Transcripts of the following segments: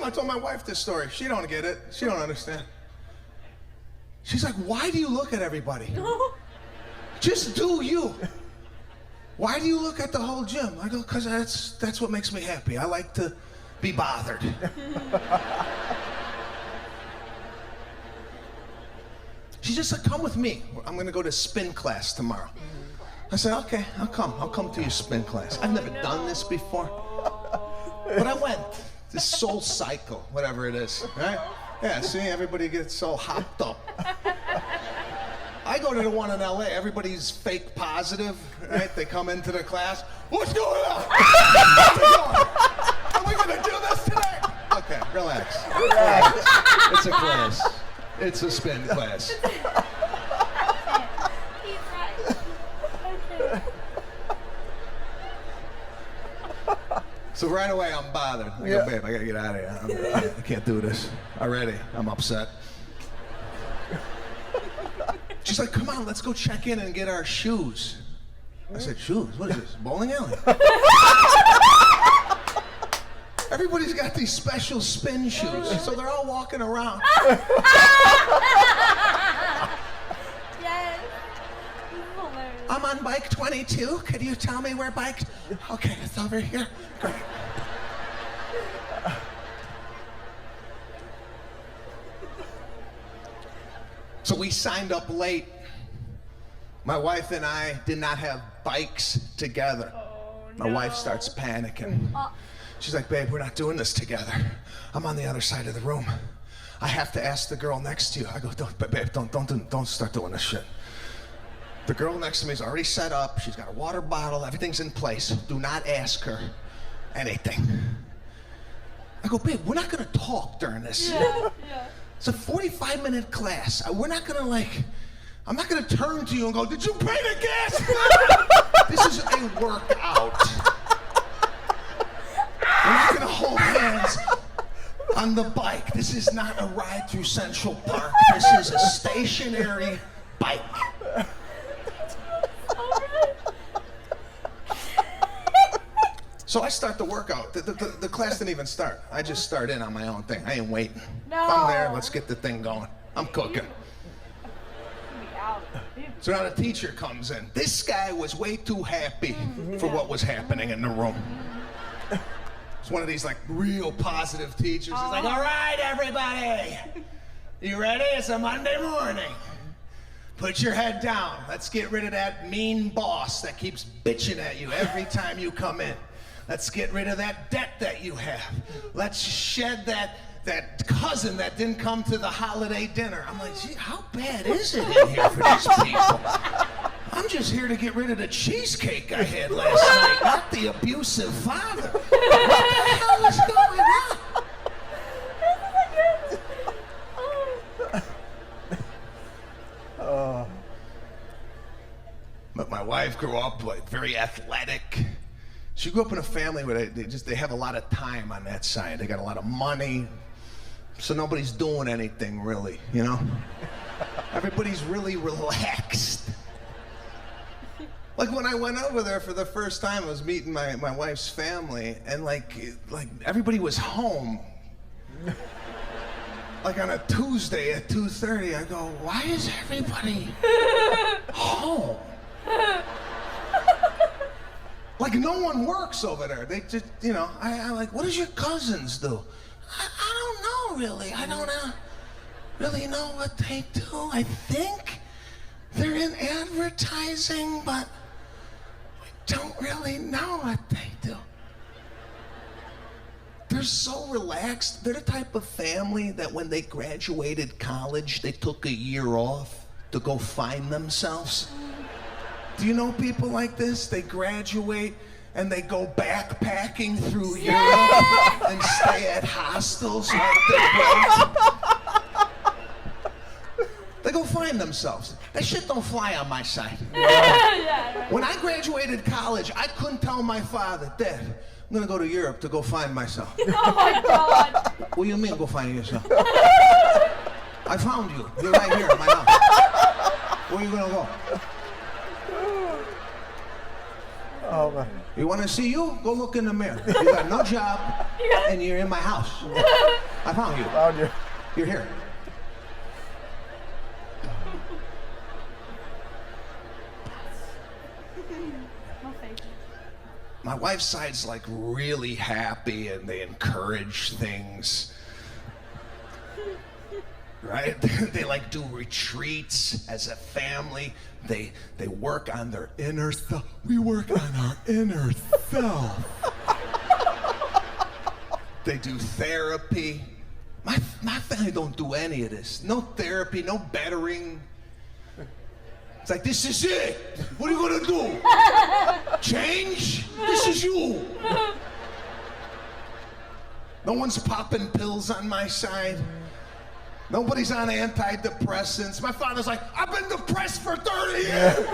I told my wife this story. She don't get it. She don't understand. She's like, why do you look at everybody? Just do you. Why do you look at the whole gym? I go, because that's what makes me happy. I like to be bothered. She just said, come with me. I'm going to go to spin class tomorrow. I said, okay, I'll come. I'll come to your spin class. I've never done this before. But I went. This Soul Cycle, whatever it is, right? Yeah, see, everybody gets all hopped up. I go to the one in LA, everybody's fake positive, right? They come into the class, what's going on? How's it going? Are we gonna do this today? Okay, relax. Relax. It's a class. It's a spin class. So right away, I'm bothered. I go, babe, I gotta get out of here. I can't do this already. I'm upset. She's like, come on, let's go check in and get our shoes. I said, shoes? What is this, bowling alley? Everybody's got these special spin shoes, so they're all walking around. Yes. I'm on bike 22. Could you tell me where bike? Okay, it's over here. Great. So we signed up late. My wife and I did not have bikes together. My wife starts panicking. She's like, babe, we're not doing this together. I'm on the other side of the room. I have to ask the girl next to you. I go, babe, don't start doing this shit. The girl next to me is already set up. She's got a water bottle. Everything's in place. Do not ask her anything. I go, babe, we're not gonna talk during this. Yeah. It's a 45-minute class. We're not gonna I'm not gonna turn to you and go, did you pay the gas bill? This is a workout. We're not gonna hold hands on the bike. This is not a ride through Central Park. This is a stationary bike. So I start the workout. The class didn't even start. I just start in on my own thing. I ain't waiting. No. If I'm there, let's get the thing going. I'm cooking. So now the teacher comes in. This guy was way too happy for what was happening in the room. It's one of these like real positive teachers. He's like, all right, everybody. You ready? It's a Monday morning. Put your head down. Let's get rid of that mean boss that keeps bitching at you every time you come in. Let's get rid of that debt that you have. Let's shed that cousin that didn't come to the holiday dinner. I'm like, gee, how bad is it in here for these people? I'm just here to get rid of the cheesecake I had last night, not the abusive father. What the hell is going on? But my wife grew up like very athletic. She grew up in a family where they have a lot of time on that side. They got a lot of money, so nobody's doing anything really, you know? Everybody's really relaxed. Like when I went over there for the first time, I was meeting my wife's family, and like everybody was home. Like on a Tuesday at 2:30, I go, why is everybody home? Like no one works over there. They just, you know, I like, what does your cousins do? I don't know really. I don't really know what they do. I think they're in advertising, but I don't really know what they do. They're so relaxed. They're the type of family that when they graduated college, they took a year off to go find themselves. Do you know people like this? They graduate and they go backpacking through Europe and stay at hostels like they're They go find themselves. That shit don't fly on my side. When I graduated college, I couldn't tell my father, Dad, I'm gonna go to Europe to go find myself. Oh my God. What do you mean go find yourself? I found you. You're right here in my house. Where are you gonna go? Oh, man. You want to see you? Go look in the mirror. You got no job. and you're in my house. I found you. Found you. You're here. My wife's side's like really happy and they encourage things. Right? They like do retreats as a family. They work on their inner self. We work on our inner self. They do therapy. My family don't do any of this. No therapy, no bettering. It's like, this is it. What are you gonna do? Change? This is you. No one's popping pills on my side. Nobody's on antidepressants. My father's like, I've been depressed for 30 years.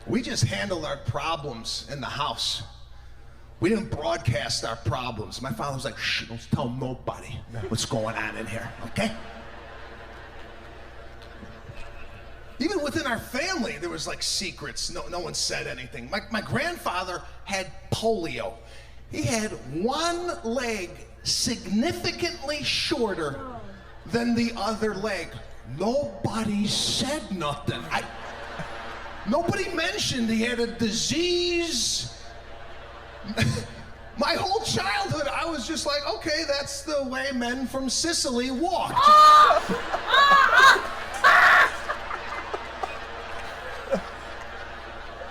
We just handled our problems in the house. We didn't broadcast our problems. My father was like, shh, don't tell nobody what's going on in here, okay? Even within our family, there was like secrets. No one said anything. My grandfather had polio. He had one leg significantly shorter than the other leg. Nobody said nothing. Nobody mentioned he had a disease. My whole childhood, I was just like, okay, that's the way men from Sicily walked.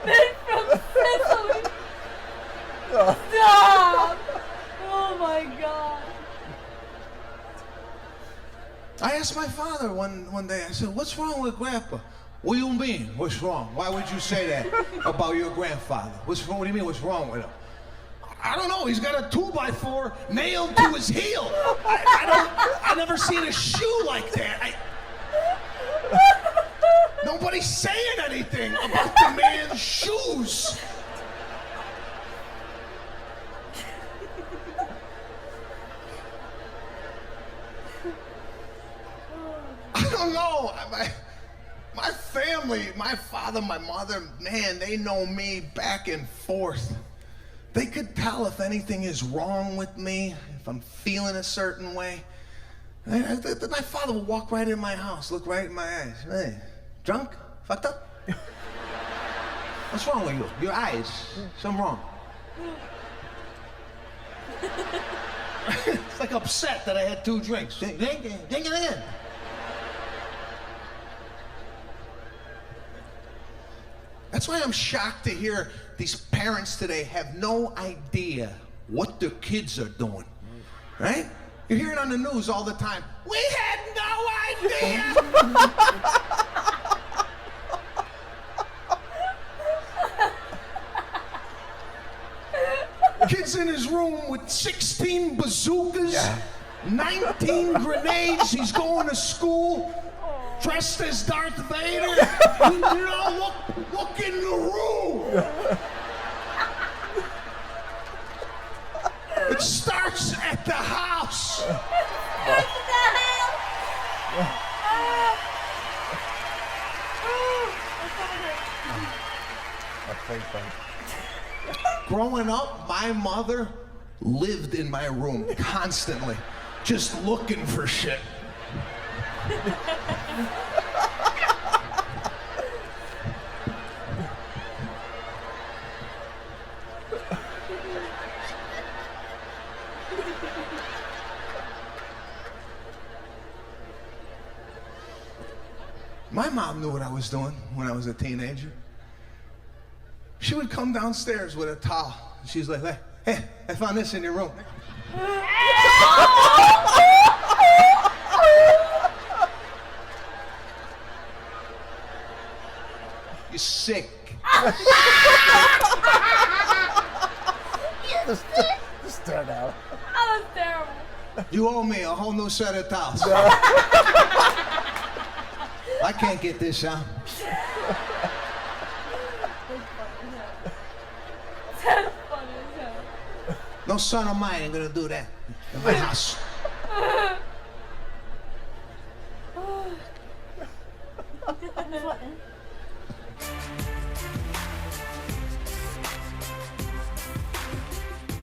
Men from Sicily. Stop! Oh my God. I asked my father one day, I said, what's wrong with Grandpa? What do you mean, what's wrong? Why would you say that about your grandfather? What's wrong? What do you mean, what's wrong with him? I don't know, he's got a 2x4 nailed to his heel. I never seen a shoe like that. Nobody's saying anything about the man's shoes. I don't know. My family, my father, my mother, man, they know me back and forth. They could tell if anything is wrong with me, if I'm feeling a certain way. My father would walk right in my house, look right in my eyes. Hey, drunk? Fucked up? What's wrong with you? Your eyes. Something wrong. It's like upset that I had 2 drinks. Drink it again. That's why I'm shocked to hear these parents today have no idea what their kids are doing, right? You hear it on the news all the time. We had no idea! Kid's in his room with 16 bazookas, 19 grenades, he's going to school. Dressed as Darth Vader, you know, look in the room. It starts at the house. Growing up, my mother lived in my room constantly, just looking for shit. My mom knew what I was doing when I was a teenager. She would come downstairs with a towel. She's like, hey, I found this in your room. You're sick. Just turn out. That was terrible. You owe me a whole new set of towels. I can't get this out. That's funny. No son of mine ain't gonna do that in my house.